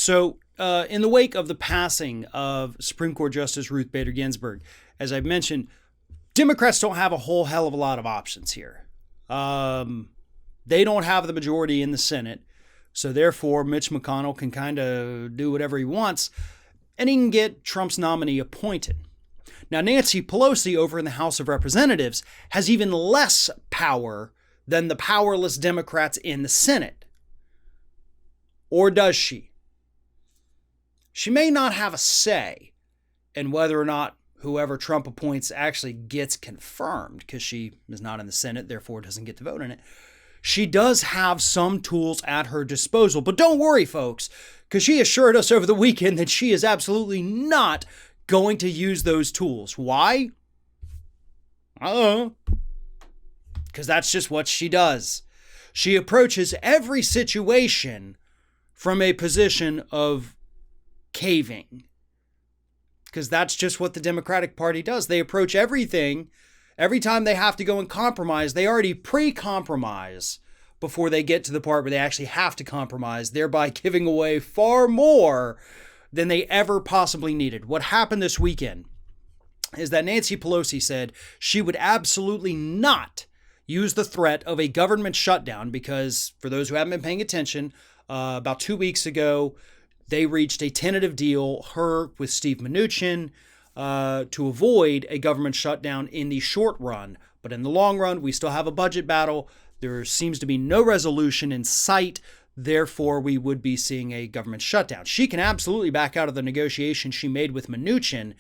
In the wake of the passing of Supreme Court Justice Ruth Bader Ginsburg, as I've mentioned, Democrats don't have a whole hell of a lot of options here. They don't have the majority in the Senate, so therefore Mitch McConnell can kind of do whatever he wants, and he can get Trump's nominee appointed. Now, Nancy Pelosi over in the House of Representatives has even less power than the powerless Democrats in the Senate. Or does she? She may not have a say in whether or not whoever Trump appoints actually gets confirmed, because she is not in the Senate, therefore doesn't get to vote in it. She does have some tools at her disposal. But don't worry, folks, because she assured us over the weekend that she is absolutely not going to use those tools. Why? Because that's just what she does. She approaches every situation from a position of caving. Because that's just what the Democratic Party does. They approach everything. Every time they have to go and compromise, they already pre-compromise before they get to the part where they actually have to compromise, thereby giving away far more than they ever possibly needed. What happened this weekend is that Nancy Pelosi said she would absolutely not use the threat of a government shutdown because, for those who haven't been paying attention, about 2 weeks ago, they reached a tentative deal, her with Steve Mnuchin, to avoid a government shutdown in the short run. But in the long run, we still have a budget battle. There seems to be no resolution in sight. Therefore, we would be seeing a government shutdown. She can absolutely back out of the negotiation she made with Mnuchin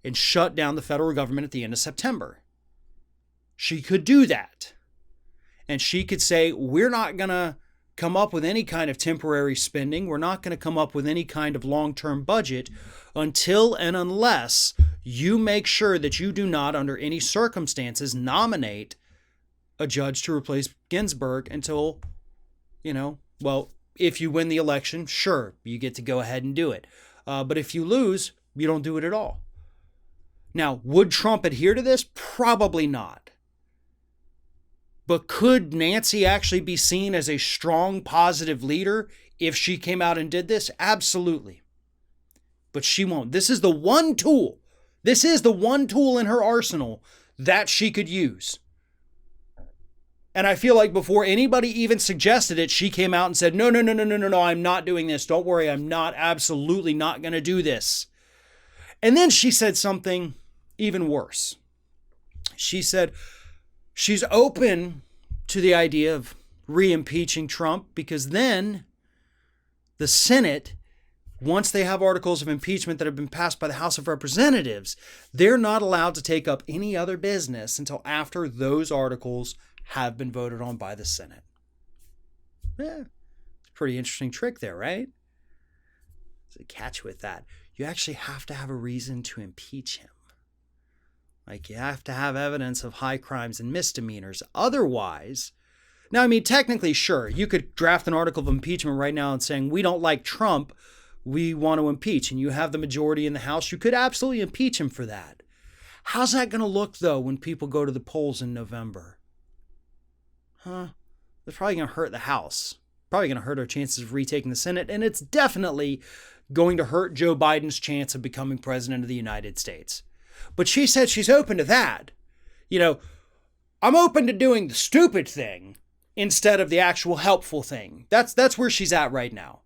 and shut down the federal government at the end of September. She could do that. And she could say, we're not going to come up with any kind of temporary spending. We're not going to come up with any kind of long-term budget until and unless you make sure that you do not, under any circumstances, nominate a judge to replace Ginsburg until, if you win the election, sure, you get to go ahead and do it. But if you lose, you don't do it at all. Now, would Trump adhere to this? Probably not. But could Nancy actually be seen as a strong, positive leader if she came out and did this? Absolutely. But she won't. This is the one tool. This is the one tool in her arsenal that she could use. And I feel like before anybody even suggested it, she came out and said, no, I'm not doing this. Don't worry, I'm absolutely not going to do this. And then she said something even worse. She said she's open to the idea of re-impeaching Trump because then the Senate, once they have articles of impeachment that have been passed by the House of Representatives, they're not allowed to take up any other business until after those articles have been voted on by the Senate. Yeah, it's a pretty interesting trick there, right? There's a catch with that. You actually have to have a reason to impeach him. Like, you have to have evidence of high crimes and misdemeanors. Otherwise, now, I mean, technically, sure, you could draft an article of impeachment right now and saying, we don't like Trump, we want to impeach, and you have the majority in the House. You could absolutely impeach him for that. How's that going to look, though, when people go to the polls in November? It's probably going to hurt the House. Probably going to hurt our chances of retaking the Senate, and it's definitely going to hurt Joe Biden's chance of becoming president of the United States. But she said she's open to that. I'm open to doing the stupid thing instead of the actual helpful thing. That's where she's at right now.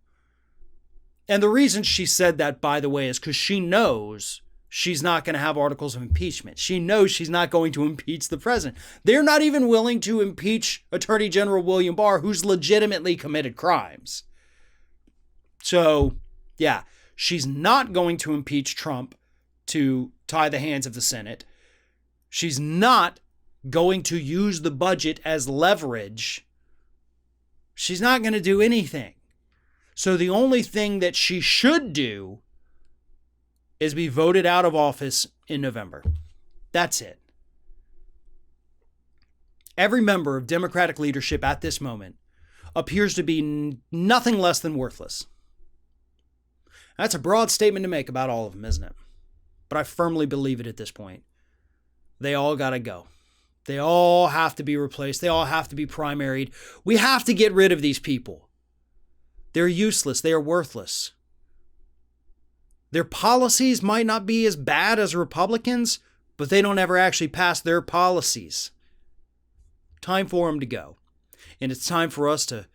And the reason she said that, by the way, is because she knows she's not going to have articles of impeachment. She knows she's not going to impeach the president. They're not even willing to impeach Attorney General William Barr, who's legitimately committed crimes. So, yeah, she's not going to impeach Trump to tie the hands of the Senate. She's not going to use the budget as leverage. She's not going to do anything. So the only thing that she should do is be voted out of office in November. That's it. Every member of Democratic leadership at this moment appears to be nothing less than worthless. That's a broad statement to make about all of them, isn't it? But I firmly believe it at this point. They all got to go. They all have to be replaced. They all have to be primaried. We have to get rid of these people. They're useless. They are worthless. Their policies might not be as bad as Republicans, but they don't ever actually pass their policies. Time for them to go. And it's time for us to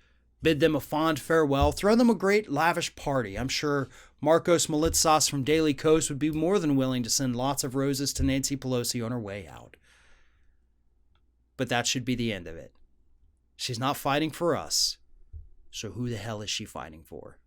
bid them a fond farewell, throw them a great lavish party. I'm sure Marcos Malitsas from Daily Kos would be more than willing to send lots of roses to Nancy Pelosi on her way out. But that should be the end of it. She's not fighting for us, so who the hell is she fighting for?